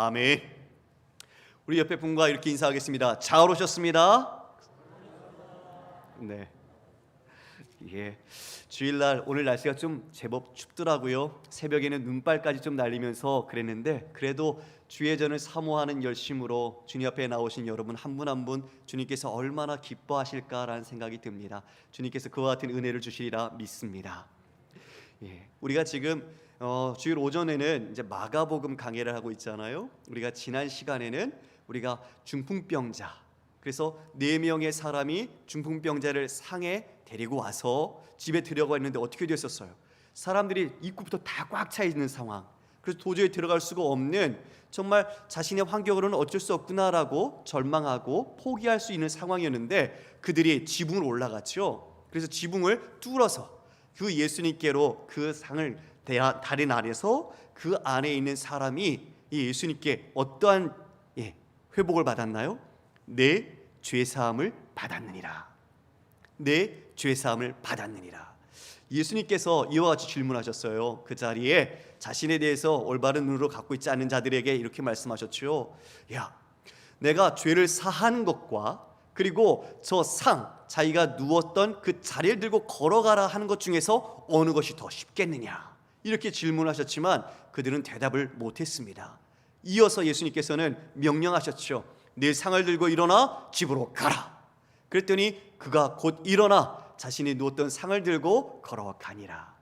아멘. 우리 옆에 분과 이렇게 인사하겠습니다. 잘 오셨습니다. 네. 예. 주일날 오늘 날씨가 좀 제법 춥더라고요. 새벽에는 눈발까지 좀 날리면서 그랬는데 그래도 주의 전을 사모하는 열심으로 주님 앞에 나오신 여러분 한 분 한 분 주님께서 얼마나 기뻐하실까라는 생각이 듭니다. 주님께서 그와 같은 은혜를 주시리라 믿습니다. 예. 우리가 지금 주일 오전에는 이제 마가복음 강해를 하고 있잖아요. 우리가 지난 시간에는 우리가 중풍병자, 그래서 4명의 사람이 중풍병자를 상에 데리고 와서 집에 들여가 있는데 어떻게 됐었어요? 사람들이 입구부터 다 꽉 차 있는 상황. 그래서 도저히 들어갈 수가 없는, 정말 자신의 환경으로는 어쩔 수 없구나라고 절망하고 포기할 수 있는 상황이었는데 그들이 지붕으로 올라갔죠. 그래서 지붕을 뚫어서 그 예수님께로 그 상을 다린 아래서 그 안에 있는 사람이 이 예수님께 어떠한 회복을 받았나요? 내 죄사함을 받았느니라. 내 죄사함을 받았느니라. 예수님께서 이와 같이 질문하셨어요. 그 자리에 자신에 대해서 올바른 눈으로 갖고 있지 않은 자들에게 이렇게 말씀하셨죠. 야, 내가 죄를 사하는 것과 그리고 저 상, 자기가 누웠던 그 자리를 들고 걸어가라 하는 것 중에서 어느 것이 더 쉽겠느냐, 이렇게 질문하셨지만 그들은 대답을 못했습니다. 이어서 예수님께서는 명령하셨죠. 내 상을 들고 일어나 집으로 가라. 그랬더니 그가 곧 일어나 자신이 누웠던 상을 들고 걸어가니라.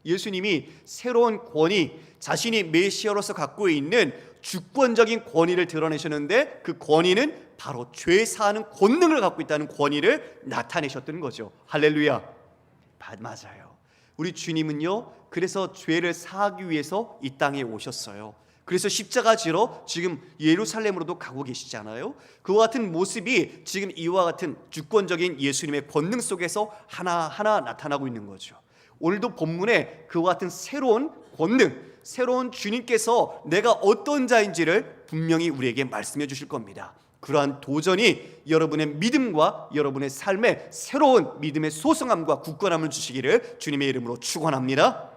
예수님이 새로운 권위, 자신이 메시아로서 갖고 있는 주권적인 권위를 드러내셨는데 그 권위는 바로 죄 사하는 권능을 갖고 있다는 권위를 나타내셨던 거죠. 할렐루야. 맞아요. 우리 주님은요, 그래서 죄를 사하기 위해서 이 땅에 오셨어요. 그래서 십자가 지러 지금 예루살렘으로도 가고 계시잖아요. 그와 같은 모습이 지금 이와 같은 주권적인 예수님의 권능 속에서 하나하나 나타나고 있는 거죠. 오늘도 본문에 그와 같은 새로운 권능, 새로운 주님께서 내가 어떤 자인지를 분명히 우리에게 말씀해 주실 겁니다. 그러한 도전이 여러분의 믿음과 여러분의 삶에 새로운 믿음의 소성함과 굳건함을 주시기를 주님의 이름으로 축원합니다.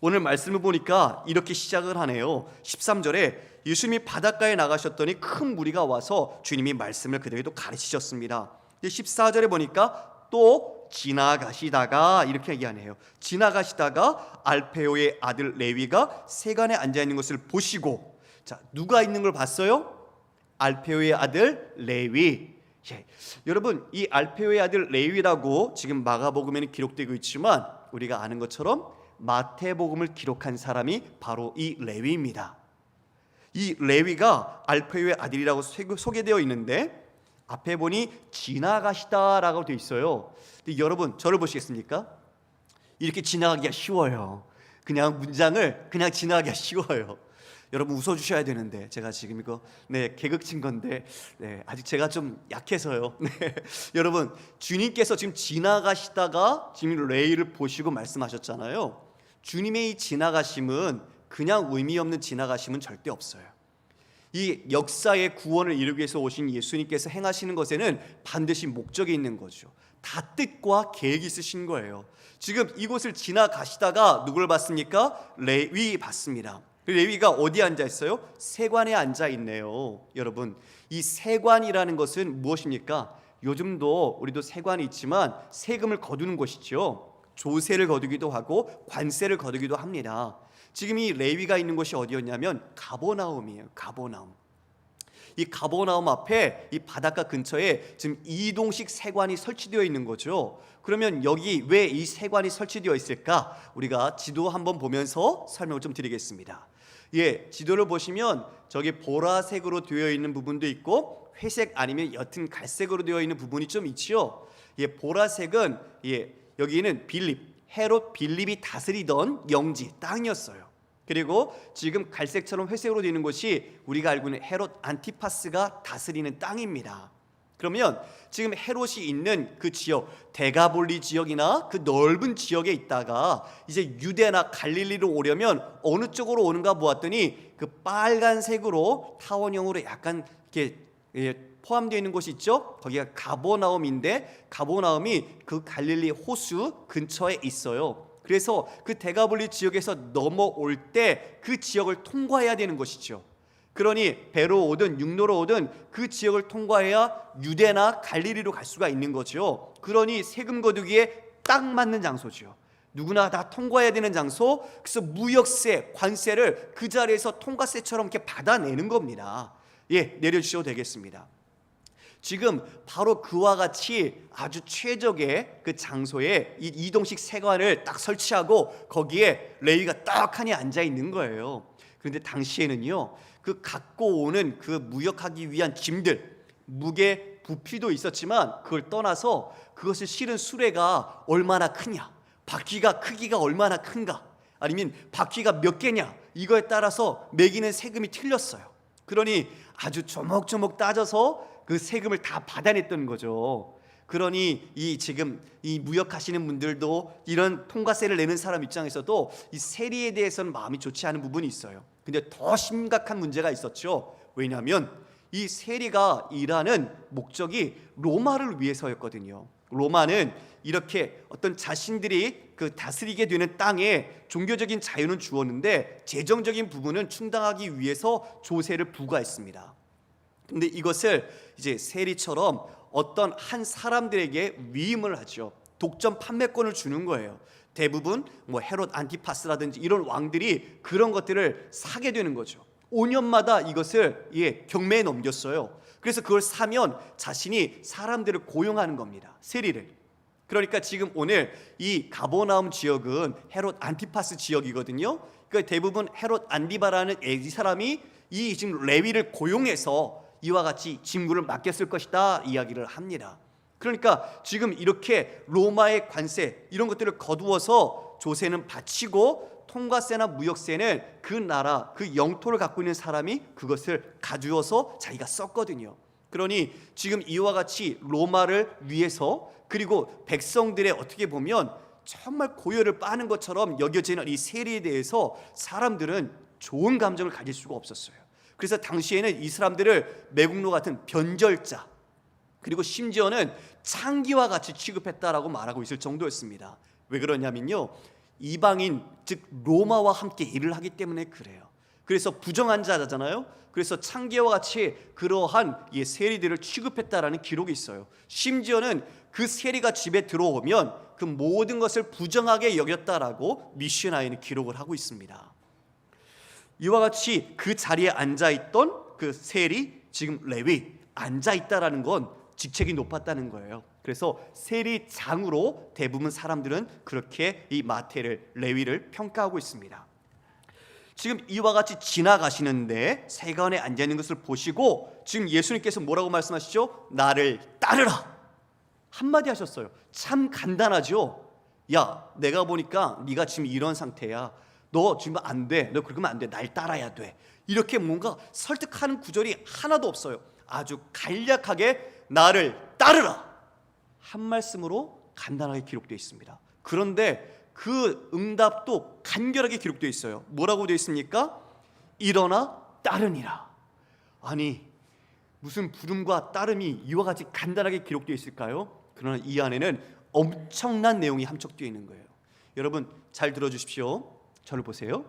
오늘 말씀을 보니까 이렇게 시작을 하네요. 13절에 예수님이 바닷가에 나가셨더니 큰 무리가 와서 주님이 말씀을 그들에게도 가르치셨습니다. 14절에 보니까 또 지나가시다가 이렇게 얘기하네요. 지나가시다가 알페오의 아들 레위가 세관에 앉아있는 것을 보시고, 자, 누가 있는 걸 봤어요? 알페오의 아들 레위. 여러분, 이 알페오의 아들 레위라고 지금 마가복음에는 기록되고 있지만 우리가 아는 것처럼 마태복음을 기록한 사람이 바로 이 레위입니다. 이 레위가 알페오의 아들이라고 소개되어 있는데 앞에 보니 지나가시다라고 되어 있어요. 근데 여러분, 저를 보시겠습니까? 이렇게 지나가기가 쉬워요. 그냥 문장을 그냥 지나가기가 쉬워요. 여러분 웃어주셔야 되는데 제가 지금 이거 개그 친 건데 아직 제가 좀 약해서요. 여러분, 주님께서 지금 지나가시다가 지금 레위를 보시고 말씀하셨잖아요. 주님의 이 지나가심은 그냥 의미 없는 지나가심은 절대 없어요. 이 역사의 구원을 이루기 위해서 오신 예수님께서 행하시는 것에는 반드시 목적이 있는 거죠. 다 뜻과 계획이 있으신 거예요. 지금 이곳을 지나가시다가 누굴 봤습니까? 레위 봤습니다. 레위가 어디에 앉아 있어요? 세관에 앉아 있네요. 여러분, 이 세관이라는 것은 무엇입니까? 요즘도 우리도 세관이 있지만 세금을 거두는 곳이죠. 조세를 거두기도 하고 관세를 거두기도 합니다. 지금 이 레위가 있는 곳이 어디였냐면 가버나움이에요. 가버나움. 이 가버나움 앞에 이 바닷가 근처에 지금 이동식 세관이 설치되어 있는 거죠. 그러면 여기 왜 이 세관이 설치되어 있을까? 우리가 지도 한번 보면서 설명을 좀 드리겠습니다. 지도를 보시면 저기 보라색으로 되어 있는 부분도 있고 회색 아니면 옅은 갈색으로 되어 있는 부분이 좀 있죠. 보라색은 여기는 헤롯 빌립이 다스리던 영지 땅이었어요. 그리고 지금 갈색처럼 회색으로 되는 곳이 우리가 알고 있는 헤롯 안티파스가 다스리는 땅입니다. 그러면 지금 헤롯이 있는 그 지역, 데가볼리 지역이나 그 넓은 지역에 있다가 이제 유대나 갈릴리로 오려면 어느 쪽으로 오는가 보았더니 그 빨간색으로 타원형으로 약간 이렇게 포함되어 있는 곳이 있죠. 거기가 가버나움인데 가버나움이 그 갈릴리 호수 근처에 있어요. 그래서 그 데가볼리 지역에서 넘어올 때 그 지역을 통과해야 되는 것이죠. 그러니 배로 오든 육로로 오든 그 지역을 통과해야 유대나 갈릴리로 갈 수가 있는 거죠. 그러니 세금 거두기에 딱 맞는 장소죠. 누구나 다 통과해야 되는 장소. 그래서 무역세, 관세를 그 자리에서 통과세처럼 이렇게 받아내는 겁니다. 내려주셔도 되겠습니다. 지금 바로 그와 같이 아주 최적의 그 장소에 이 이동식 세관을 딱 설치하고 거기에 레위가 떡하니 앉아 있는 거예요. 그런데 당시에는요, 그 갖고 오는 그 무역하기 위한 짐들, 무게, 부피도 있었지만 그걸 떠나서 그것을 실은 수레가 얼마나 크냐, 바퀴가 크기가 얼마나 큰가, 아니면 바퀴가 몇 개냐, 이거에 따라서 매기는 세금이 틀렸어요. 그러니 아주 조목조목 따져서 그 세금을 다 받아냈던 거죠. 그러니 지금 이 무역하시는 분들도 이런 통과세를 내는 사람 입장에서도 이 세리에 대해서는 마음이 좋지 않은 부분이 있어요. 근데 더 심각한 문제가 있었죠. 왜냐하면 이 세리가 일하는 목적이 로마를 위해서였거든요. 로마는 이렇게 어떤 자신들이 그 다스리게 되는 땅에 종교적인 자유는 주었는데 재정적인 부분은 충당하기 위해서 조세를 부과했습니다. 근데 이것을 이제 세리처럼 어떤 한 사람들에게 위임을 하죠. 독점 판매권을 주는 거예요. 대부분 헤롯 안티파스라든지 이런 왕들이 그런 것들을 사게 되는 거죠. 5년마다 이것을 경매에 넘겼어요. 그래서 그걸 사면 자신이 사람들을 고용하는 겁니다. 세리를. 그러니까 지금 오늘 이 가버나움 지역은 헤롯 안티파스 지역이거든요. 그러니까 대부분 헤롯 안디바라는 이 사람이 이 지금 레위를 고용해서 이와 같이 짐군을 맡겼을 것이다 이야기를 합니다. 그러니까 지금 이렇게 로마의 관세 이런 것들을 거두어서 조세는 바치고 통과세나 무역세는 그 나라 그 영토를 갖고 있는 사람이 그것을 가두어서 자기가 썼거든요. 그러니 지금 이와 같이 로마를 위해서 그리고 백성들의 어떻게 보면 정말 고열을 빠는 것처럼 여겨지는 이 세리에 대해서 사람들은 좋은 감정을 가질 수가 없었어요. 그래서 당시에는 이 사람들을 매국노 같은 변절자 그리고 심지어는 창기와 같이 취급했다라고 말하고 있을 정도였습니다. 왜 그러냐면요, 이방인 즉 로마와 함께 일을 하기 때문에 그래요. 그래서 부정한 자잖아요. 그래서 창기와 같이 그러한 세리들을 취급했다라는 기록이 있어요. 심지어는 그 세리가 집에 들어오면 그 모든 것을 부정하게 여겼다라고 미시나이는 기록을 하고 있습니다. 이와 같이 그 자리에 앉아있던 그 세리, 지금 레위 앉아있다라는 건 직책이 높았다는 거예요. 그래서 세리장으로 대부분 사람들은 그렇게 이 마태를, 레위를 평가하고 있습니다. 지금 이와 같이 지나가시는데 세관에 앉아있는 것을 보시고 지금 예수님께서 뭐라고 말씀하시죠? 나를 따르라 한마디 하셨어요. 참 간단하죠. 야, 내가 보니까 네가 지금 이런 상태야. 너 지금 안 돼. 너 그러면 안 돼. 날 따라야 돼. 이렇게 뭔가 설득하는 구절이 하나도 없어요. 아주 간략하게 나를 따르라 한 말씀으로 간단하게 기록되어 있습니다. 그런데 그 응답도 간결하게 기록되어 있어요. 뭐라고 되어 있습니까? 일어나 따르니라. 아니 무슨 부름과 따름이 이와 같이 간단하게 기록되어 있을까요? 그러나 이 안에는 엄청난 내용이 함축되어 있는 거예요. 여러분 잘 들어주십시오. 저를 보세요.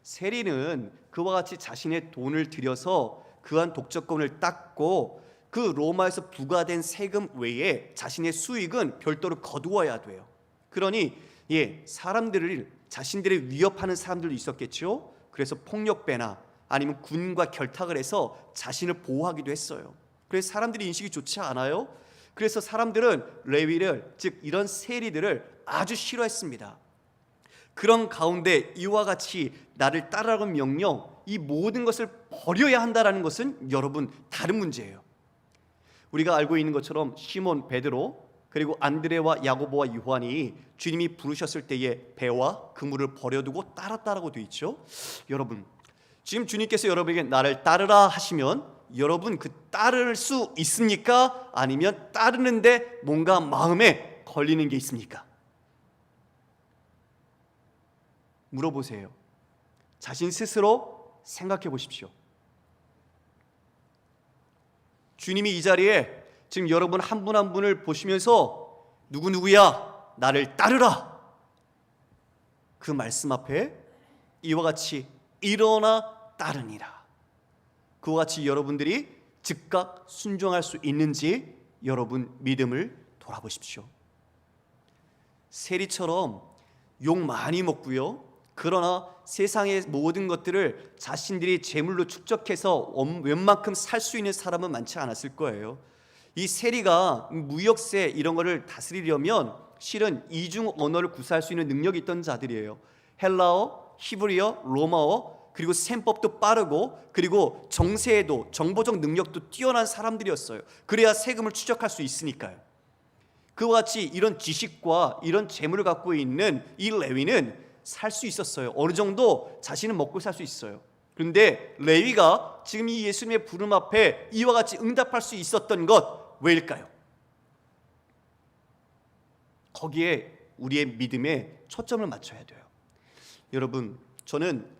세리는 그와 같이 자신의 돈을 들여서 그한 독점권을 닦고 그 로마에서 부과된 세금 외에 자신의 수익은 별도로 거두어야 돼요. 그러니 사람들을 자신들을 위협하는 사람들도 있었겠죠. 그래서 폭력배나 아니면 군과 결탁을 해서 자신을 보호하기도 했어요. 그래서 사람들이 인식이 좋지 않아요. 그래서 사람들은 레위를 즉 이런 세리들을 아주 싫어했습니다. 그런 가운데 이와 같이 나를 따르라는 명령, 이 모든 것을 버려야 한다는 것은 여러분 다른 문제예요. 우리가 알고 있는 것처럼 시몬 베드로 그리고 안드레와 야고보와 요한이 주님이 부르셨을 때에 배와 그물을 버려두고 따랐다라고 되어 있죠. 여러분 지금 주님께서 여러분에게 나를 따르라 하시면 여러분 그 따를 수 있습니까? 아니면 따르는데 뭔가 마음에 걸리는 게 있습니까? 물어보세요. 자신 스스로 생각해 보십시오. 주님이 이 자리에 지금 여러분 한 분 한 분을 보시면서 누구누구야 나를 따르라 그 말씀 앞에 이와 같이 일어나 따르니라 그와 같이 여러분들이 즉각 순종할 수 있는지 여러분 믿음을 돌아보십시오. 세리처럼 욕 많이 먹고요, 그러나 세상의 모든 것들을 자신들이 재물로 축적해서 웬만큼 살 수 있는 사람은 많지 않았을 거예요. 이 세리가 무역세 이런 거를 다스리려면 실은 이중 언어를 구사할 수 있는 능력이 있던 자들이에요. 헬라어, 히브리어, 로마어, 그리고 셈법도 빠르고 그리고 정세에도 정보적 능력도 뛰어난 사람들이었어요. 그래야 세금을 추적할 수 있으니까요. 그와 같이 이런 지식과 이런 재물을 갖고 있는 이 레위는 살 수 있었어요. 어느 정도 자신은 먹고 살 수 있어요. 그런데 레위가 지금 이 예수님의 부름 앞에 이와 같이 응답할 수 있었던 것 왜일까요? 거기에 우리의 믿음에 초점을 맞춰야 돼요. 여러분, 저는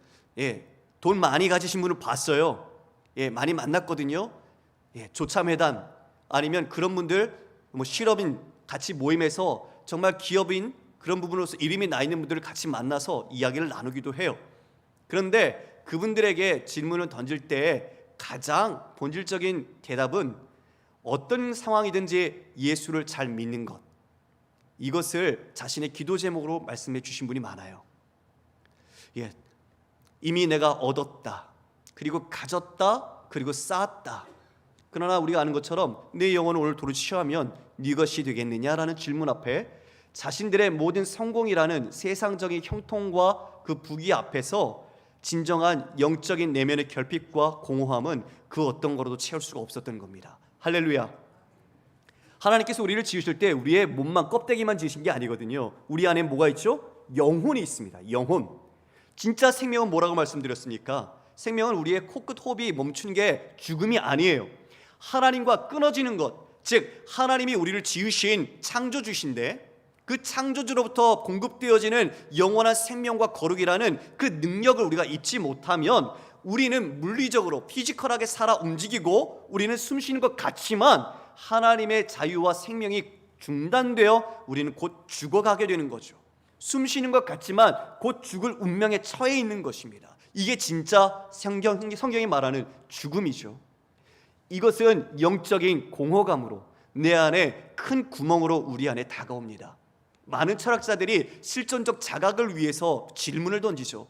돈 많이 가지신 분을 봤어요. 많이 만났거든요. 조참회담 아니면 그런 분들, 실업인 같이 모임에서 정말 기업인 그런 부분으로서 이름이 나 있는 분들을 같이 만나서 이야기를 나누기도 해요. 그런데 그분들에게 질문을 던질 때 가장 본질적인 대답은 어떤 상황이든지 예수를 잘 믿는 것, 이것을 자신의 기도 제목으로 말씀해 주신 분이 많아요. 이미 내가 얻었다, 그리고 가졌다, 그리고 쌓았다. 그러나 우리가 아는 것처럼 내 영혼을 오늘 도로 취하면 네 것이 되겠느냐라는 질문 앞에 자신들의 모든 성공이라는 세상적인 형통과 그 부귀 앞에서 진정한 영적인 내면의 결핍과 공허함은 그 어떤 거로도 채울 수가 없었던 겁니다. 할렐루야. 하나님께서 우리를 지으실 때 우리의 몸만 껍데기만 지으신 게 아니거든요. 우리 안에 뭐가 있죠? 영혼이 있습니다. 영혼. 진짜 생명은 뭐라고 말씀드렸습니까? 생명은 우리의 코끝 호흡이 멈춘 게 죽음이 아니에요. 하나님과 끊어지는 것, 즉 하나님이 우리를 지으신 창조주신데 그 창조주로부터 공급되어지는 영원한 생명과 거룩이라는 그 능력을 우리가 잊지 못하면 우리는 물리적으로 피지컬하게 살아 움직이고 우리는 숨쉬는 것 같지만 하나님의 자유와 생명이 중단되어 우리는 곧 죽어가게 되는 거죠. 숨쉬는 것 같지만 곧 죽을 운명에 처해 있는 것입니다. 이게 진짜 성경이 말하는 죽음이죠. 이것은 영적인 공허감으로 내 안에 큰 구멍으로 우리 안에 다가옵니다. 많은 철학자들이 실존적 자각을 위해서 질문을 던지죠.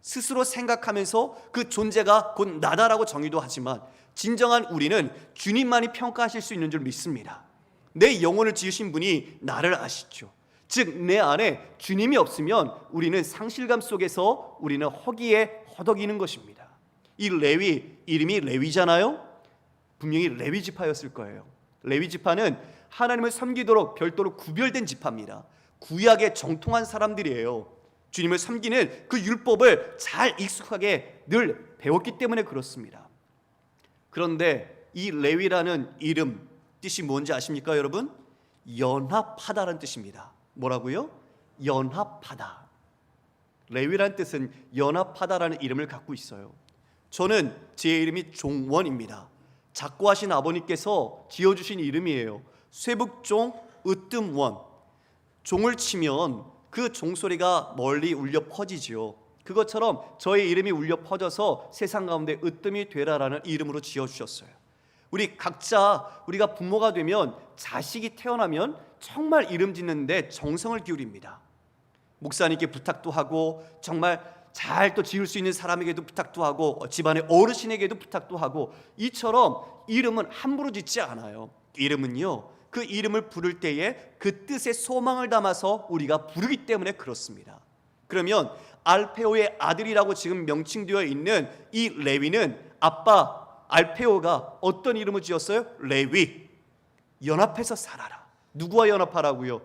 스스로 생각하면서 그 존재가 곧 나다라고 정의도 하지만 진정한 우리는 주님만이 평가하실 수 있는 줄 믿습니다. 내 영혼을 지으신 분이 나를 아시죠. 즉 내 안에 주님이 없으면 우리는 상실감 속에서 우리는 허기에 허덕이는 것입니다. 이 레위, 이름이 레위잖아요. 분명히 레위 지파였을 거예요. 레위 지파는 하나님을 섬기도록 별도로 구별된 지파입니다. 구약에 정통한 사람들이에요. 주님을 섬기는 그 율법을 잘 익숙하게 늘 배웠기 때문에 그렇습니다. 그런데 이 레위라는 이름 뜻이 뭔지 아십니까 여러분? 연합하다라는 뜻입니다. 뭐라고요? 연합하다. 레위라는 뜻은 연합하다라는 이름을 갖고 있어요. 저는 제 이름이 종원입니다. 작고하신 아버님께서 지어주신 이름이에요. 쇠북종 으뜸원. 종을 치면 그 종소리가 멀리 울려 퍼지지요. 그것처럼 저의 이름이 울려 퍼져서 세상 가운데 으뜸이 되라라는 이름으로 지어주셨어요. 우리 각자 우리가 부모가 되면 자식이 태어나면 정말 이름 짓는데 정성을 기울입니다. 목사님께 부탁도 하고 정말 잘 또 지을 수 있는 사람에게도 부탁도 하고 집안의 어르신에게도 부탁도 하고 이처럼 이름은 함부로 짓지 않아요. 이름은요, 그 이름을 부를 때에 그 뜻의 소망을 담아서 우리가 부르기 때문에 그렇습니다. 그러면 알페오의 아들이라고 지금 명칭되어 있는 이 레위는 아빠 알페오가 어떤 이름을 지었어요? 레위. 연합해서 살아라. 누구와 연합하라고요?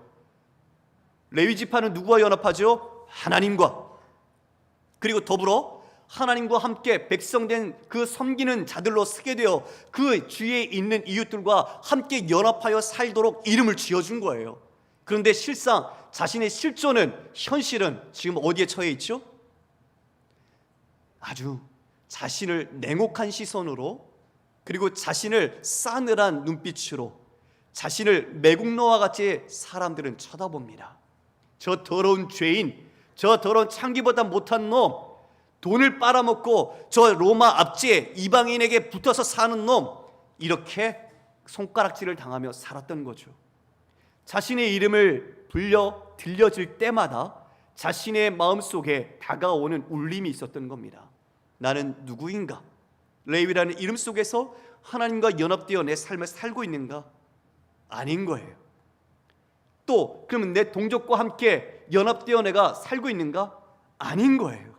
레위 지파는 누구와 연합하죠? 하나님과. 그리고 더불어 하나님과 함께 백성된 그 섬기는 자들로 쓰게 되어 그 주위에 있는 이웃들과 함께 연합하여 살도록 이름을 지어준 거예요. 그런데 실상 자신의 실존은, 현실은 지금 어디에 처해 있죠? 아주 자신을 냉혹한 시선으로, 그리고 자신을 싸늘한 눈빛으로, 자신을 매국노와 같이 사람들은 쳐다봅니다. 저 더러운 죄인, 저 더러운 창기보다 못한 놈, 돈을 빨아먹고 저 로마 압제 이방인에게 붙어서 사는 놈, 이렇게 손가락질을 당하며 살았던 거죠. 자신의 이름을 들려질 때마다 자신의 마음속에 다가오는 울림이 있었던 겁니다. 나는 누구인가? 레위라는 이름 속에서 하나님과 연합되어 내 삶을 살고 있는가? 아닌 거예요. 또 그러면 내 동족과 함께 연합되어 내가 살고 있는가? 아닌 거예요.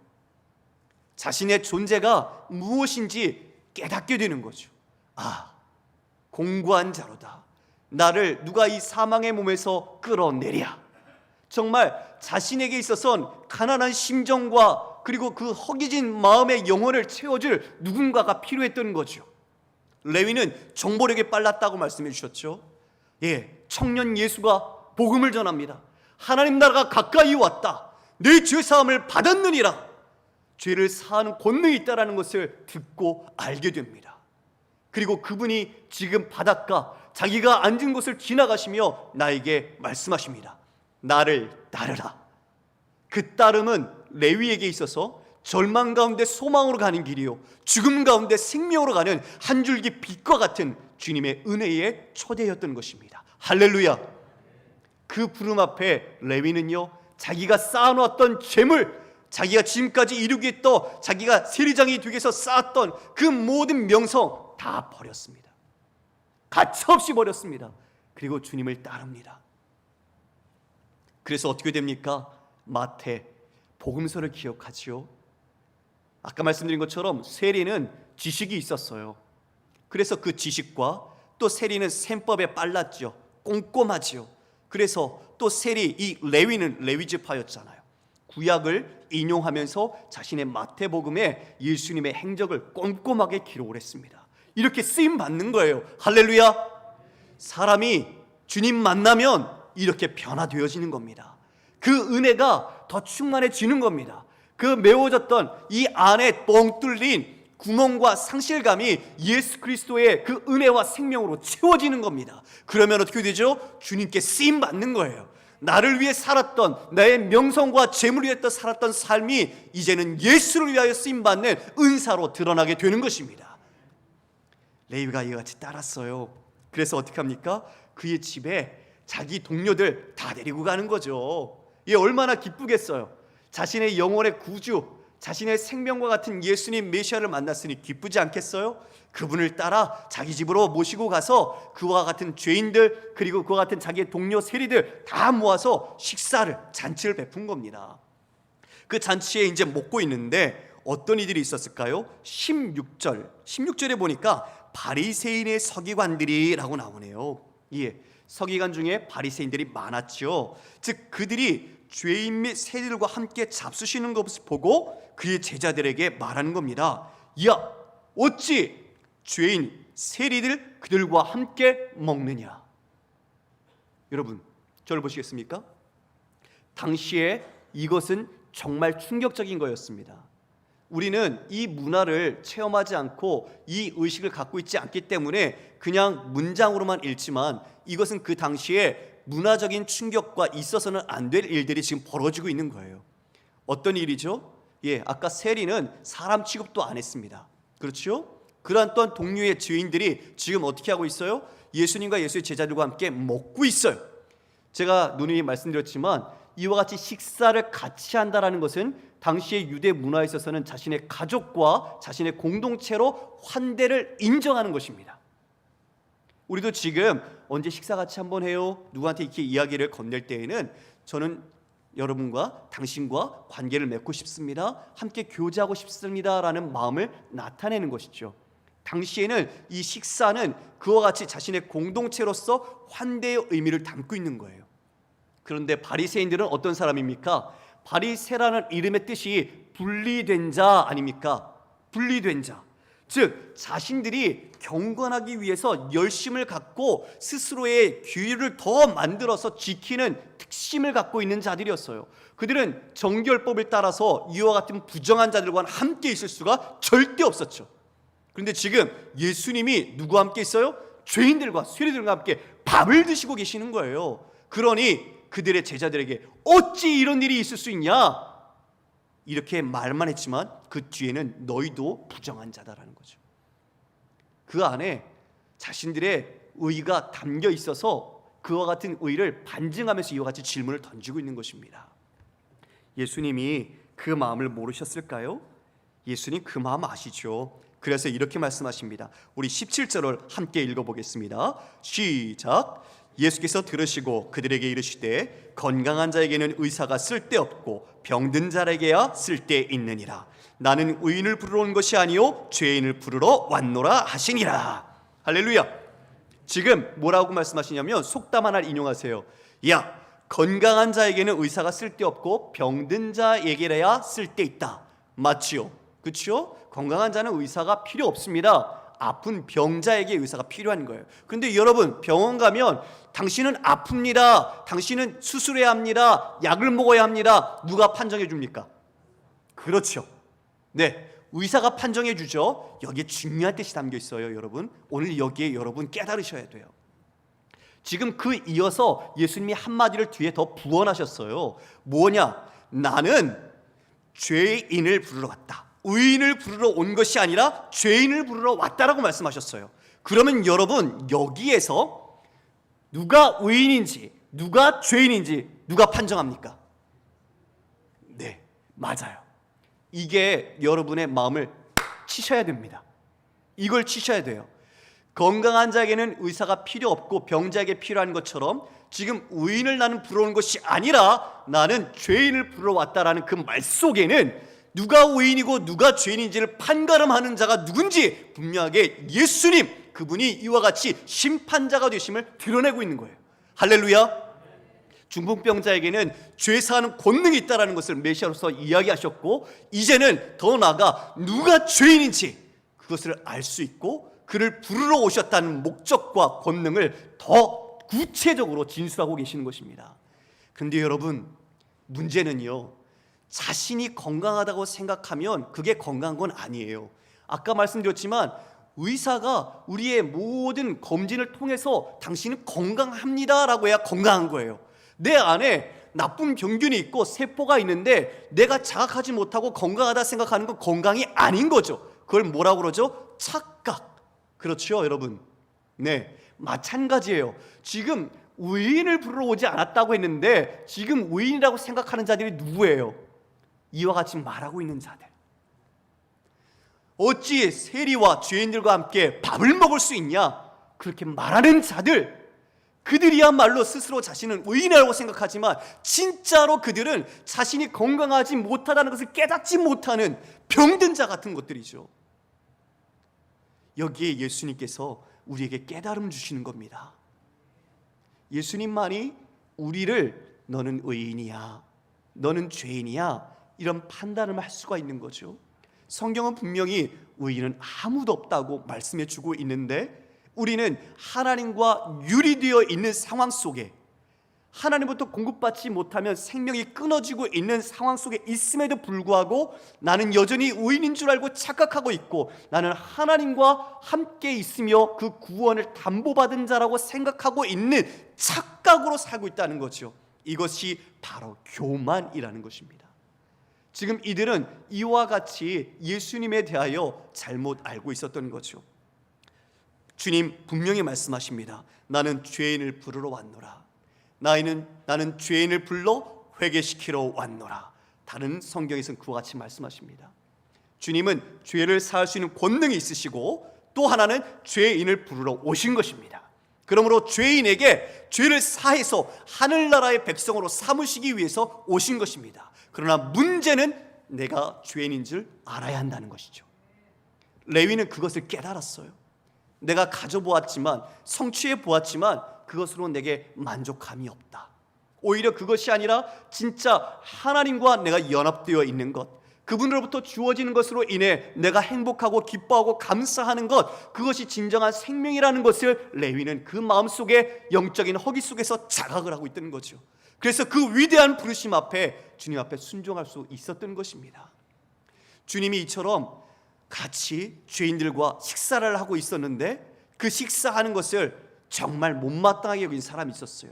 자신의 존재가 무엇인지 깨닫게 되는 거죠. 공고한 자로다. 나를 누가 이 사망의 몸에서 끌어내랴. 정말 자신에게 있어서는 가난한 심정과 그리고 그 허기진 마음의 영혼을 채워줄 누군가가 필요했던 거죠. 레위는 정보력이 빨랐다고 말씀해 주셨죠. 청년 예수가 복음을 전합니다. 하나님 나라가 가까이 왔다. 내 죄사함을 받았느니라. 죄를 사하는 권능이 있다는 것을 듣고 알게 됩니다. 그리고 그분이 지금 바닷가 자기가 앉은 곳을 지나가시며 나에게 말씀하십니다. 나를 따르라. 그 따름은 레위에게 있어서 절망 가운데 소망으로 가는 길이요, 죽음 가운데 생명으로 가는 한 줄기 빛과 같은 주님의 은혜의 초대였던 것입니다. 할렐루야. 그 부름 앞에 레위는요, 자기가 쌓아놓았던 재물, 자기가 지금까지 이루고 있던 자기가 세리장이 되기 위해서 쌓았던 그 모든 명성 다 버렸습니다. 가차없이 버렸습니다. 그리고 주님을 따릅니다. 그래서 어떻게 됩니까? 마태 복음서를 기억하지요. 아까 말씀드린 것처럼 세리는 지식이 있었어요. 그래서 그 지식과 또 세리는 셈법에 빨랐죠. 꼼꼼하지요. 그래서 또 세리, 이 레위는 레위지파였잖아요. 구약을 인용하면서 자신의 마태복음에 예수님의 행적을 꼼꼼하게 기록을 했습니다. 이렇게 쓰임 받는 거예요. 할렐루야. 사람이 주님 만나면 이렇게 변화되어지는 겁니다. 그 은혜가 더 충만해지는 겁니다. 그 메워졌던 이 안에 뻥 뚫린 구멍과 상실감이 예수 그리스도의 그 은혜와 생명으로 채워지는 겁니다. 그러면 어떻게 되죠? 주님께 쓰임 받는 거예요. 나를 위해 살았던, 나의 명성과 재물을 위해 살았던 삶이 이제는 예수를 위하여 쓰임 받는 은사로 드러나게 되는 것입니다. 레위가 이와 같이 따랐어요. 그래서 어떻게 합니까? 그의 집에 자기 동료들 다 데리고 가는 거죠. 이게 얼마나 기쁘겠어요. 자신의 영혼의 구주, 자신의 생명과 같은 예수님 메시아를 만났으니 기쁘지 않겠어요? 그분을 따라 자기 집으로 모시고 가서 그와 같은 죄인들, 그리고 그와 같은 자기의 동료 세리들 다 모아서 식사를, 잔치를 베푼 겁니다. 그 잔치에 이제 먹고 있는데 어떤 이들이 있었을까요? 16절에 보니까 바리새인의 서기관들이라고 나오네요. 서기관 중에 바리새인들이 많았죠. 즉 그들이 죄인 및 세리들과 함께 잡수시는 것을 보고 그의 제자들에게 말하는 겁니다. 야, 어찌 죄인 세리들 그들과 함께 먹느냐? 여러분, 저를 보시겠습니까? 당시에 이것은 정말 충격적인 거였습니다. 우리는 이 문화를 체험하지 않고 이 의식을 갖고 있지 않기 때문에 그냥 문장으로만 읽지만 이것은 그 당시에 문화적인 충격과 있어서는 안 될 일들이 지금 벌어지고 있는 거예요. 어떤 일이죠? 아까 세리는 사람 취급도 안 했습니다. 그렇죠? 그러한 또한 동료의 죄인들이 지금 어떻게 하고 있어요? 예수님과 예수의 제자들과 함께 먹고 있어요. 제가 누누이 말씀드렸지만 이와 같이 식사를 같이 한다는 것은 당시의 유대 문화에 있어서는 자신의 가족과 자신의 공동체로 환대를 인정하는 것입니다. 우리도 지금 언제 식사 같이 한번 해요? 누구한테 이렇게 이야기를 건넬 때에는 저는 여러분과 당신과 관계를 맺고 싶습니다, 함께 교제하고 싶습니다 라는 마음을 나타내는 것이죠. 당시에는 이 식사는 그와 같이 자신의 공동체로서 환대의 의미를 담고 있는 거예요. 그런데 바리새인들은 어떤 사람입니까? 바리새라는 이름의 뜻이 분리된 자 아닙니까? 분리된 자. 즉 자신들이 경건하기 위해서 열심을 갖고 스스로의 규율을 더 만들어서 지키는 특심을 갖고 있는 자들이었어요. 그들은 정결법을 따라서 이와 같은 부정한 자들과 함께 있을 수가 절대 없었죠. 그런데 지금 예수님이 누구와 함께 있어요? 죄인들과 세리들과 함께 밥을 드시고 계시는 거예요. 그러니 그들의 제자들에게 어찌 이런 일이 있을 수 있냐? 이렇게 말만 했지만 그 뒤에는 너희도 부정한 자다라는 거죠. 그 안에 자신들의 의가 담겨 있어서 그와 같은 의를 반증하면서 이와 같이 질문을 던지고 있는 것입니다. 예수님이 그 마음을 모르셨을까요? 예수님 그 마음 아시죠. 그래서 이렇게 말씀하십니다. 우리 17절을 함께 읽어보겠습니다. 시작. 예수께서 들으시고 그들에게 이르시되 건강한 자에게는 의사가 쓸데없고 병든 자에게야 쓸데있느니라. 나는 의인을 부르러 온 것이 아니요 죄인을 부르러 왔노라 하시니라. 할렐루야. 지금 뭐라고 말씀하시냐면 속담 하나를 인용하세요. 야, 건강한 자에게는 의사가 쓸데없고 병든 자에게야 쓸데있다. 맞지요? 그렇죠? 건강한 자는 의사가 필요 없습니다. 아픈 병자에게 의사가 필요한 거예요. 그런데 여러분, 병원 가면 당신은 아픕니다, 당신은 수술해야 합니다, 약을 먹어야 합니다. 누가 판정해 줍니까? 그렇죠. 네, 의사가 판정해 주죠. 여기에 중요한 뜻이 담겨 있어요. 여러분, 오늘 여기에 여러분 깨달으셔야 돼요. 지금 그 이어서 예수님이 한마디를 뒤에 더 부언하셨어요. 뭐냐? 나는 죄인을 부르러 왔다. 의인을 부르러 온 것이 아니라 죄인을 부르러 왔다라고 말씀하셨어요. 그러면 여러분, 여기에서 누가 의인인지 누가 죄인인지 누가 판정합니까? 네, 맞아요. 이게 여러분의 마음을 치셔야 됩니다. 이걸 치셔야 돼요. 건강한 자에게는 의사가 필요 없고 병자에게 필요한 것처럼 지금 의인을 나는 부르러 온 것이 아니라 나는 죄인을 부르러 왔다라는 그 말 속에는 누가 의인이고 누가 죄인인지를 판가름하는 자가 누군지 분명하게 예수님, 그분이 이와 같이 심판자가 되심을 드러내고 있는 거예요. 할렐루야. 중풍병자에게는 죄사하는 권능이 있다는 것을 메시아로서 이야기하셨고, 이제는 더 나아가 누가 죄인인지 그것을 알 수 있고 그를 부르러 오셨다는 목적과 권능을 더 구체적으로 진술하고 계시는 것입니다. 그런데 여러분, 문제는요, 자신이 건강하다고 생각하면 그게 건강한 건 아니에요. 아까 말씀드렸지만 의사가 우리의 모든 검진을 통해서 당신은 건강합니다라고 해야 건강한 거예요. 내 안에 나쁜 병균이 있고 세포가 있는데 내가 자각하지 못하고 건강하다 생각하는 건 건강이 아닌 거죠. 그걸 뭐라고 그러죠? 착각. 그렇죠, 여러분? 네, 마찬가지예요. 지금 의인을 부르러 오지 않았다고 했는데 지금 의인이라고 생각하는 자들이 누구예요? 이와 같이 말하고 있는 자들. 어찌 세리와 죄인들과 함께 밥을 먹을 수 있냐? 그렇게 말하는 자들, 그들이야말로 스스로 자신은 의인이라고 생각하지만 진짜로 그들은 자신이 건강하지 못하다는 것을 깨닫지 못하는 병든 자 같은 것들이죠. 여기에 예수님께서 우리에게 깨달음 주시는 겁니다. 예수님만이 우리를 너는 의인이야, 너는 죄인이야, 이런 판단을 할 수가 있는 거죠. 성경은 분명히 의인은 아무도 없다고 말씀해 주고 있는데 우리는 하나님과 유리되어 있는 상황 속에, 하나님부터 공급받지 못하면 생명이 끊어지고 있는 상황 속에 있음에도 불구하고 나는 여전히 의인인 줄 알고 착각하고 있고 나는 하나님과 함께 있으며 그 구원을 담보받은 자라고 생각하고 있는 착각으로 살고 있다는 거죠. 이것이 바로 교만이라는 것입니다. 지금 이들은 이와 같이 예수님에 대하여 잘못 알고 있었던 거죠. 주님 분명히 말씀하십니다. 나는 죄인을 부르러 왔노라. 나는 죄인을 불러 회개시키러 왔노라. 다른 성경에서는 그와 같이 말씀하십니다. 주님은 죄를 사할 수 있는 권능이 있으시고 또 하나는 죄인을 부르러 오신 것입니다. 그러므로 죄인에게 죄를 사해서 하늘나라의 백성으로 삼으시기 위해서 오신 것입니다. 그러나 문제는 내가 죄인인 줄 알아야 한다는 것이죠. 레위는 그것을 깨달았어요. 내가 가져보았지만, 성취해 보았지만 그것으로 내게 만족감이 없다. 오히려 그것이 아니라 진짜 하나님과 내가 연합되어 있는 것, 그분으로부터 주어지는 것으로 인해 내가 행복하고 기뻐하고 감사하는 것, 그것이 진정한 생명이라는 것을 레위는 그 마음속에 영적인 허기 속에서 자각을 하고 있던 거죠. 그래서 그 위대한 부르심 앞에 주님 앞에 순종할 수 있었던 것입니다. 주님이 이처럼 같이 죄인들과 식사를 하고 있었는데 그 식사하는 것을 정말 못마땅하게 여긴 사람이 있었어요.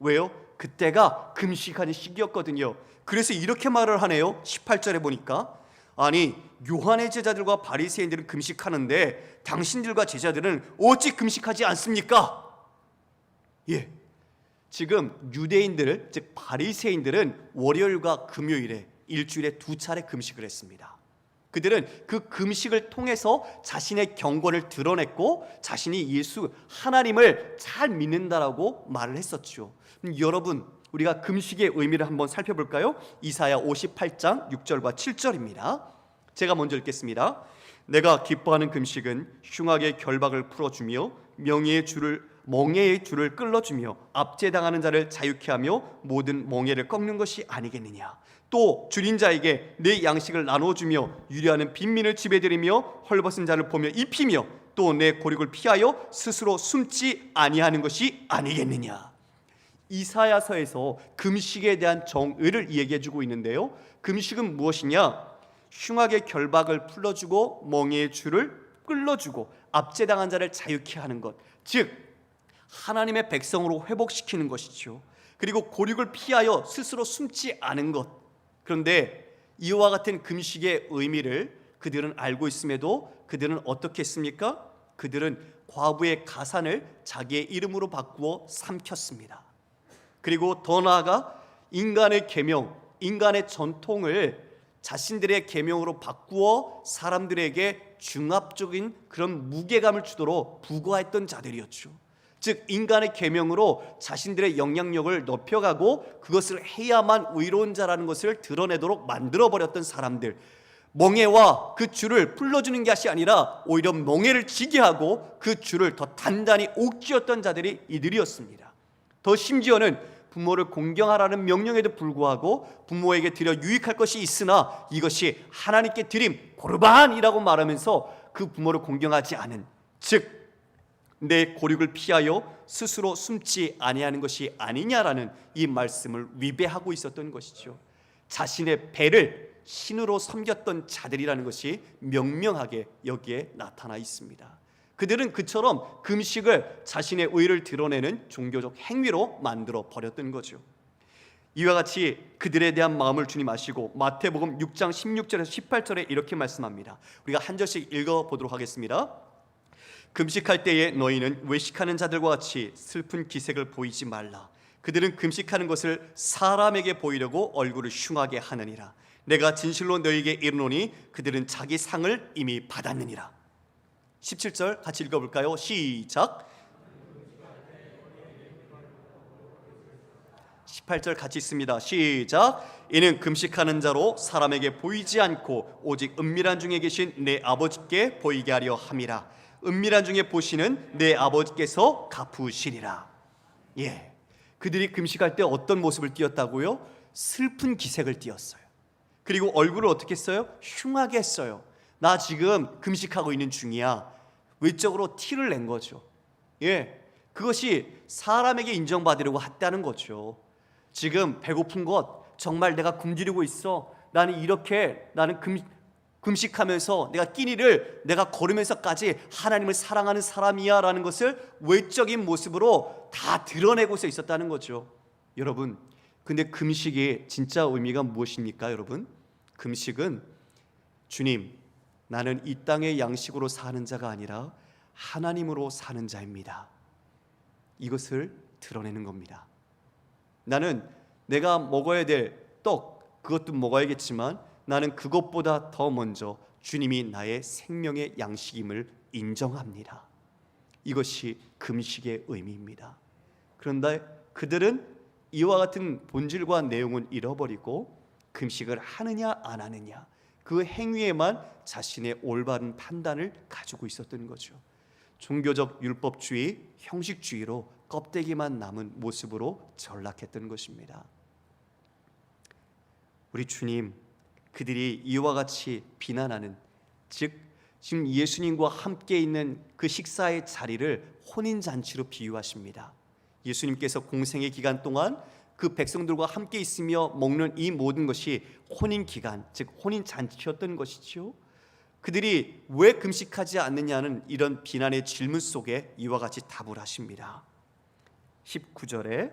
왜요? 그때가 금식하는 시기였거든요. 그래서 이렇게 말을 하네요. 18절에 보니까 아니 요한의 제자들과 바리새인들은 금식하는데 당신들과 제자들은 어찌 금식하지 않습니까? 예, 지금 유대인들, 즉 바리새인들은 월요일과 금요일에 일주일에 2차례 금식을 했습니다. 그들은 그 금식을 통해서 자신의 경건을 드러냈고 자신이 예수 하나님을 잘 믿는다라고 말을 했었죠. 여러분, 우리가 금식의 의미를 한번 살펴볼까요? 이사야 58장 6절과 7절입니다. 제가 먼저 읽겠습니다. 내가 기뻐하는 금식은 흉악의 결박을 풀어주며 멍에의 줄을 끌어주며 압제당하는 자를 자유케 하며 모든 멍에를 꺾는 것이 아니겠느냐. 또 줄인 자에게 내 양식을 나눠주며 유리하는 빈민을 집에 들이며 헐벗은 자를 보며 입히며 또 내 고륙을 피하여 스스로 숨지 아니하는 것이 아니겠느냐. 이사야서에서 금식에 대한 정의를 얘기해주고 있는데요, 금식은 무엇이냐? 흉악의 결박을 풀어주고 멍에의 줄을 끌어주고 압제당한 자를 자유케 하는 것, 즉 하나님의 백성으로 회복시키는 것이죠. 그리고 고륙을 피하여 스스로 숨지 않은 것. 그런데 이와 같은 금식의 의미를 그들은 알고 있음에도 그들은 어떻게 했습니까? 그들은 과부의 가산을 자기의 이름으로 바꾸어 삼켰습니다. 그리고 더 나아가 인간의 계명, 인간의 전통을 자신들의 계명으로 바꾸어 사람들에게 중압적인 그런 무게감을 주도록 부과했던 자들이었죠. 즉 인간의 계명으로 자신들의 영향력을 높여가고 그것을 해야만 의로운 자라는 것을 드러내도록 만들어버렸던 사람들, 멍에와 그 줄을 풀어주는 것이 아니라 오히려 멍에를 지게 하고 그 줄을 더 단단히 옥쥐었던 자들이 이들이었습니다. 더 심지어는 부모를 공경하라는 명령에도 불구하고 부모에게 드려 유익할 것이 있으나 이것이 하나님께 드림 고르반이라고 말하면서 그 부모를 공경하지 않은, 즉 내 고륙을 피하여 스스로 숨지 아니하는 것이 아니냐라는 이 말씀을 위배하고 있었던 것이죠. 자신의 배를 신으로 섬겼던 자들이라는 것이 명명하게 여기에 나타나 있습니다. 그들은 그처럼 금식을 자신의 의를 드러내는 종교적 행위로 만들어 버렸던 거죠. 이와 같이 그들에 대한 마음을 주님 아시고 마태복음 6장 16절에서 18절에 이렇게 말씀합니다. 우리가 한 절씩 읽어보도록 하겠습니다. 금식할 때에 너희는 외식하는 자들과 같이 슬픈 기색을 보이지 말라. 그들은 금식하는 것을 사람에게 보이려고 얼굴을 흉하게 하느니라. 내가 진실로 너희에게 이르노니 그들은 자기 상을 이미 받았느니라. 17절 같이 읽어볼까요? 시작. 18절 같이 있습니다. 시작. 이는 금식하는 자로 사람에게 보이지 않고 오직 은밀한 중에 계신 내 아버지께 보이게 하려 함이라. 은밀한 중에 보시는 내 아버지께서 갚으시리라. 예, 그들이 금식할 때 어떤 모습을 띄었다고요? 슬픈 기색을 띄었어요. 그리고 얼굴을 어떻게 했어요? 흉하게 했어요. 나 지금 금식하고 있는 중이야. 외적으로 티를 낸 거죠. 예, 그것이 사람에게 인정받으려고 했다는 거죠. 지금 배고픈 것 정말 내가 굶주리고 있어. 나는 금식하면서 내가 끼니를 내가 거르면서까지 하나님을 사랑하는 사람이야 라는 것을 외적인 모습으로 다 드러내고서 있었다는 거죠. 여러분, 근데 금식의 진짜 의미가 무엇입니까? 여러분, 금식은 주님, 나는 이 땅의 양식으로 사는 자가 아니라 하나님으로 사는 자입니다. 이것을 드러내는 겁니다. 나는 내가 먹어야 될 떡, 그것도 먹어야겠지만 나는 그것보다 더 먼저 주님이 나의 생명의 양식임을 인정합니다. 이것이 금식의 의미입니다. 그런데 그들은 이와 같은 본질과 내용은 잃어버리고 금식을 하느냐 안 하느냐 그 행위에만 자신의 올바른 판단을 가지고 있었던 거죠. 종교적 율법주의, 형식주의로 껍데기만 남은 모습으로 전락했던 것입니다. 우리 주님, 그들이 이와 같이 비난하는, 즉 지금 예수님과 함께 있는 그 식사의 자리를 혼인잔치로 비유하십니다. 예수님께서 공생의 기간 동안 그 백성들과 함께 있으며 먹는 이 모든 것이 혼인기간, 즉 혼인잔치였던 것이죠. 그들이 왜 금식하지 않느냐는 이런 비난의 질문 속에 이와 같이 답을 하십니다. 19절에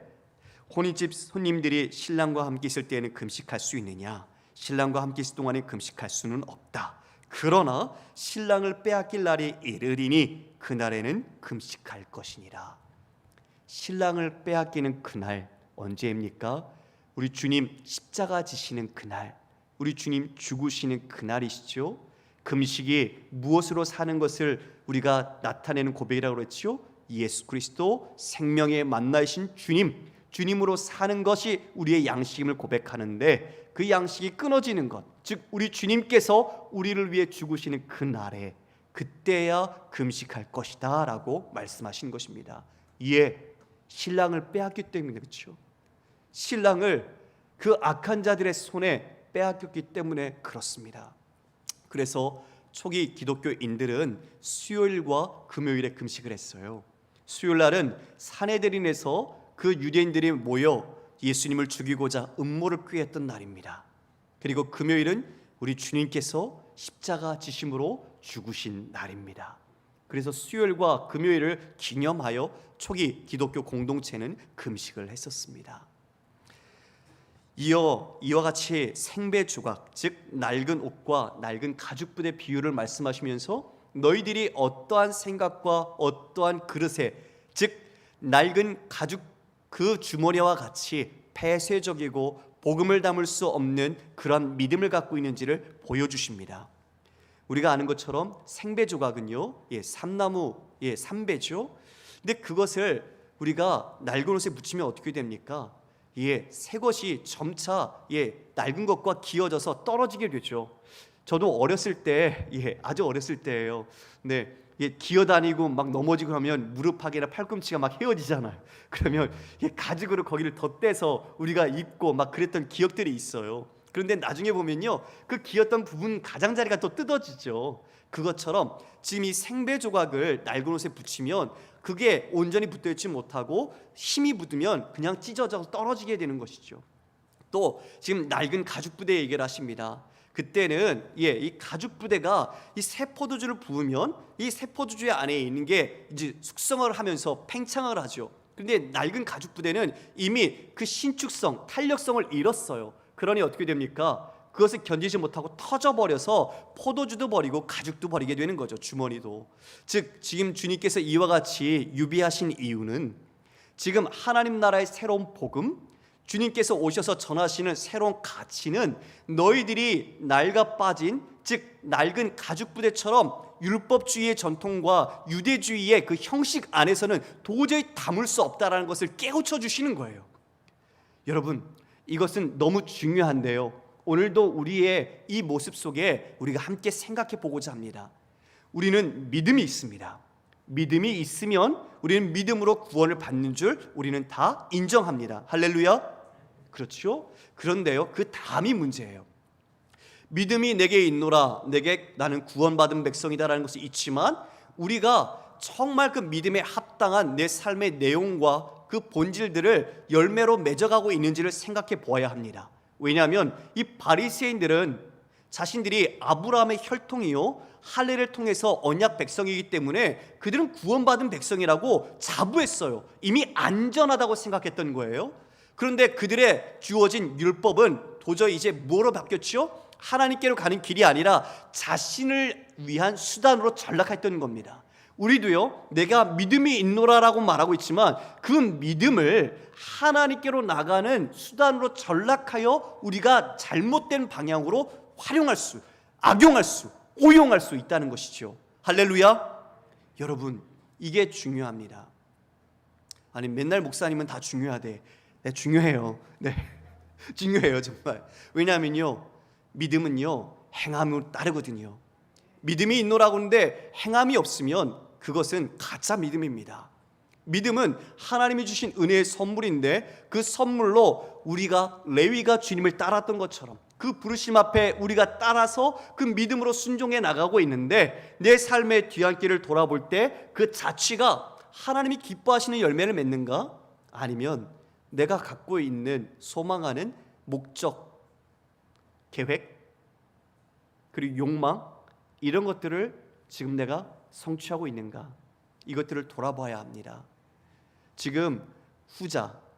혼인집 손님들이 신랑과 함께 있을 때에는 금식할 수 있느냐? 신랑과 함께 있을 동안에 금식할 수는 없다. 그러나 신랑을 빼앗길 날이 이르리니 그날에는 금식할 것이니라. 신랑을 빼앗기는 그날 언제입니까? 우리 주님 십자가 지시는 그날, 우리 주님 죽으시는 그날이시죠. 금식이 무엇으로 사는 것을 우리가 나타내는 고백이라고 그랬죠. 예수 그리스도 생명의 만나이신 주님으로 사는 것이 우리의 양식임을 고백하는데, 그 양식이 끊어지는 것, 즉 우리 주님께서 우리를 위해 죽으시는 그날에, 그때야 금식할 것이다 라고 말씀하신 것입니다. 신랑을 빼앗기 때문에 그렇죠. 신랑을 그 악한 자들의 손에 빼앗겼기 때문에 그렇습니다. 그래서 초기 기독교인들은 수요일과 금요일에 금식을 했어요. 수요일 날은 산헤드린에서 그 유대인들이 모여 예수님을 죽이고자 음모를 꾀했던 날입니다. 그리고 금요일은 우리 주님께서 십자가 지심으로 죽으신 날입니다. 그래서 수요일과 금요일을 기념하여 초기 기독교 공동체는 금식을 했었습니다. 이와 같이 생배 조각, 즉 낡은 옷과 낡은 가죽 부대 비유를 말씀하시면서 너희들이 어떠한 생각과 어떠한 그릇에, 즉 낡은 가죽 그 주머니와 같이 폐쇄적이고 복음을 담을 수 없는 그런 믿음을 갖고 있는지를 보여주십니다. 우리가 아는 것처럼 생배 조각은요, 삼나무, 삼배죠. 근데 그것을 우리가 낡은 옷에 묻히면 어떻게 됩니까? 새 것이 점차 낡은 것과 기어져서 떨어지게 되죠. 저도 어렸을 때, 아주 어렸을 때예요. 네, 기어다니고 막 넘어지고 하면 무릎팍이나 팔꿈치가 막 헤어지잖아요. 그러면 가죽으로 거기를 덧대서 우리가 입고 막 그랬던 기억들이 있어요. 그런데 나중에 보면요, 그 기었던 부분 가장자리가 또 뜯어지죠. 그것처럼 지금 이 생배 조각을 낡은 옷에 붙이면 그게 온전히 붙어있지 못하고 힘이 붙으면 그냥 찢어져서 떨어지게 되는 것이죠. 또 지금 낡은 가죽 부대 얘기를 하십니다. 그때는 이 가죽 부대가 이 새 포도주를 부으면 이 새 포도주 안에 있는 게 이제 숙성을 하면서 팽창을 하죠. 그런데 낡은 가죽 부대는 이미 그 신축성, 탄력성을 잃었어요. 그러니 어떻게 됩니까? 그것을 견디지 못하고 터져버려서 포도주도 버리고 가죽도 버리게 되는 거죠. 주머니도. 즉 지금 주님께서 이와 같이 유비하신 이유는 지금 하나님 나라의 새로운 복음, 주님께서 오셔서 전하시는 새로운 가치는 너희들이 낡아 빠진, 즉 낡은 가죽 부대처럼 율법주의의 전통과 유대주의의 그 형식 안에서는 도저히 담을 수 없다라는 것을 깨우쳐 주시는 거예요. 여러분, 이것은 너무 중요한데요, 오늘도 우리의 이 모습 속에 우리가 함께 생각해 보고자 합니다. 우리는 믿음이 있습니다. 믿음이 있으면 우리는 믿음으로 구원을 받는 줄 우리는 다 인정합니다. 할렐루야. 그렇죠? 그런데요, 그 다음이 문제예요. 믿음이 내게 있노라, 내게 나는 구원받은 백성이다라는 것이 있지만 우리가 정말 그 믿음에 합당한 내 삶의 내용과 그 본질들을 열매로 맺어가고 있는지를 생각해 보아야 합니다. 왜냐하면 이 바리새인들은 자신들이 아브라함의 혈통이요 할례를 통해서 언약 백성이기 때문에 그들은 구원받은 백성이라고 자부했어요. 이미 안전하다고 생각했던 거예요. 그런데 그들의 주어진 율법은 도저히 이제 뭐로 바뀌었죠? 하나님께로 가는 길이 아니라 자신을 위한 수단으로 전락했던 겁니다. 우리도요, 내가 믿음이 있노라라고 말하고 있지만 그 믿음을 하나님께로 나가는 수단으로 전락하여 우리가 잘못된 방향으로 악용할 수, 오용할 수 있다는 것이죠. 할렐루야. 여러분, 이게 중요합니다. 아니, 맨날 목사님은 다 중요하대. 네, 중요해요. 네, 중요해요 정말. 왜냐하면요, 믿음은요 행함으로 따르거든요. 믿음이 있노라고 하는데 행함이 없으면 그것은 가짜 믿음입니다. 믿음은 하나님이 주신 은혜의 선물인데 그 선물로 우리가 레위가 주님을 따랐던 것처럼 그 부르심 앞에 우리가 따라서 그 믿음으로 순종해 나가고 있는데, 내 삶의 뒤안길을 돌아볼 때 그 자취가 하나님이 기뻐하시는 열매를 맺는가? 아니면 내가 갖고 있는 소망하는 목적, 계획, 그리고 욕망, 이런 것들을 지금 내가 성취하고 있는가? 이것들을 돌아봐야 합니다. 지금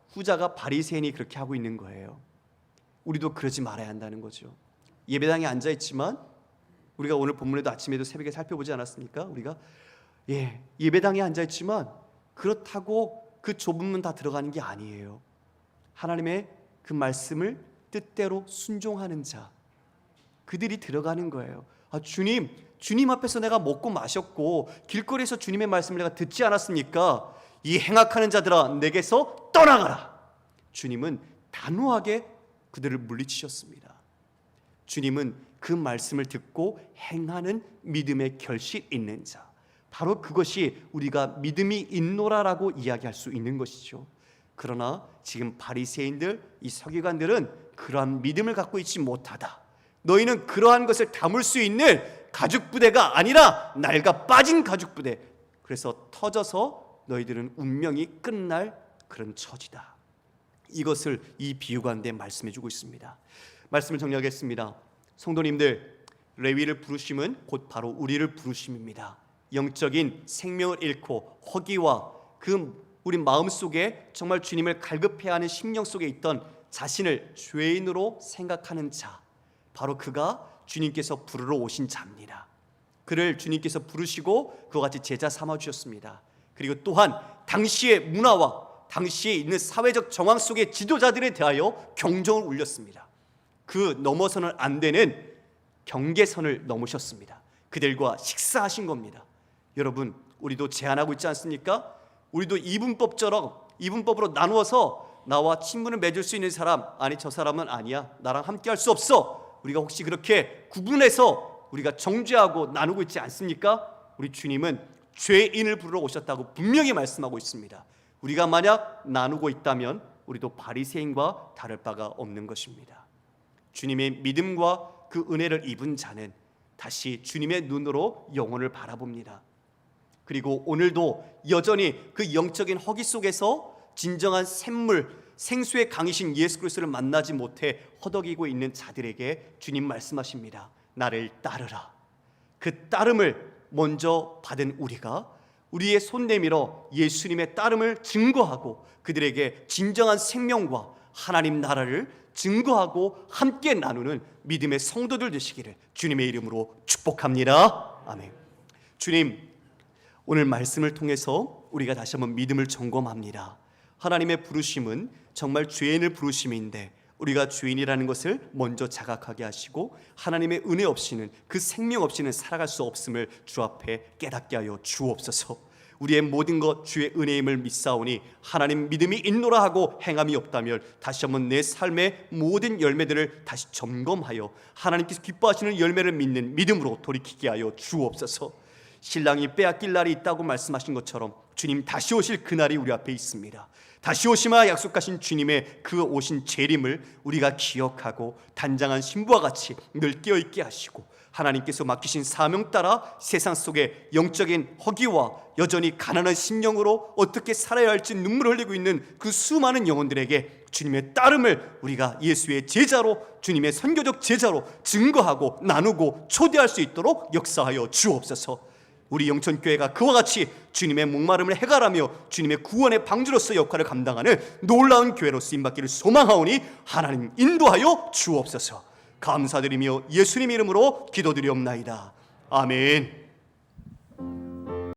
후자가 바리새인이 그렇게 하고 있는 거예요. 우리도 그러지 말아야 한다는 거죠. 예배당에 앉아있지만 우리가 오늘 본문에도 아침에도 새벽에 살펴보지 않았습니까? 우리가 예배당에 앉아있지만 그렇다고 그 좁은 문 다 들어가는 게 아니에요. 하나님의 그 말씀을 뜻대로 순종하는 자, 그들이 들어가는 거예요. 주님 앞에서 내가 먹고 마셨고 길거리에서 주님의 말씀을 내가 듣지 않았습니까? 이 행악하는 자들아 내게서 떠나가라. 주님은 단호하게 그들을 물리치셨습니다. 주님은 그 말씀을 듣고 행하는 믿음의 결실 있는 자, 바로 그것이 우리가 믿음이 있노라라고 이야기할 수 있는 것이죠. 그러나 지금 바리새인들, 이 서기관들은 그러한 믿음을 갖고 있지 못하다. 너희는 그러한 것을 담을 수 있는 가죽부대가 아니라 낡아 빠진 가죽부대. 그래서 터져서 너희들은 운명이 끝날 그런 처지다. 이것을 이 비유가운데 말씀해 주고 있습니다. 말씀을 정리하겠습니다. 성도님들, 레위를 부르심은 곧 바로 우리를 부르심입니다. 영적인 생명을 잃고 허기와 우리 마음속에 정말 주님을 갈급해야 하는 심령 속에 있던 자신을 죄인으로 생각하는 자, 바로 그가 주님께서 부르러 오신 자입니다. 그를 주님께서 부르시고 그와 같이 제자 삼아 주셨습니다. 그리고 또한 당시의 문화와 당시에 있는 사회적 정황 속의 지도자들에 대하여 경종을 울렸습니다. 그 넘어서는 안 되는 경계선을 넘으셨습니다. 그들과 식사하신 겁니다. 여러분, 우리도 제안하고 있지 않습니까? 우리도 이분법으로 나누어서 나와 친분을 맺을 수 있는 사람, 아니 저 사람은 아니야, 나랑 함께 할 수 없어. 우리가 혹시 그렇게 구분해서 우리가 정죄하고 나누고 있지 않습니까? 우리 주님은 죄인을 부르러 오셨다고 분명히 말씀하고 있습니다. 우리가 만약 나누고 있다면 우리도 바리새인과 다를 바가 없는 것입니다. 주님의 믿음과 그 은혜를 입은 자는 다시 주님의 눈으로 영혼을 바라봅니다. 그리고 오늘도 여전히 그 영적인 허기 속에서 진정한 생수의 강이신 예수 그리스도를 만나지 못해 허덕이고 있는 자들에게 주님 말씀하십니다. 나를 따르라. 그 따름을 먼저 받은 우리가 우리의 손 내밀어 예수님의 따름을 증거하고 그들에게 진정한 생명과 하나님 나라를 증거하고 함께 나누는 믿음의 성도들 되시기를 주님의 이름으로 축복합니다. 아멘. 주님, 오늘 말씀을 통해서 우리가 다시 한번 믿음을 점검합니다. 하나님의 부르심은 정말 죄인을 부르심인데 우리가 죄인이라는 것을 먼저 자각하게 하시고 하나님의 은혜 없이는, 그 생명 없이는 살아갈 수 없음을 주 앞에 깨닫게 하여 주옵소서. 우리의 모든 것 주의 은혜임을 믿사오니 하나님 믿음이 있노라 하고 행함이 없다면 다시 한번 내 삶의 모든 열매들을 다시 점검하여 하나님께서 기뻐하시는 열매를 믿는 믿음으로 돌이키게 하여 주옵소서. 신랑이 빼앗길 날이 있다고 말씀하신 것처럼 주님 다시 오실 그날이 우리 앞에 있습니다. 다시 오시마 약속하신 주님의 그 오신 재림을 우리가 기억하고 단장한 신부와 같이 늘 깨어있게 하시고 하나님께서 맡기신 사명 따라 세상 속에 영적인 허기와 여전히 가난한 심령으로 어떻게 살아야 할지 눈물을 흘리고 있는 그 수많은 영혼들에게 주님의 따름을 우리가 예수의 제자로, 주님의 선교적 제자로 증거하고 나누고 초대할 수 있도록 역사하여 주옵소서. 우리 영천교회가 그와 같이 주님의 목마름을 해결하며 주님의 구원의 방주로서 역할을 감당하는 놀라운 교회로 쓰임받기를 소망하오니 하나님 인도하여 주옵소서. 감사드리며 예수님 이름으로 기도드리옵나이다. 아멘.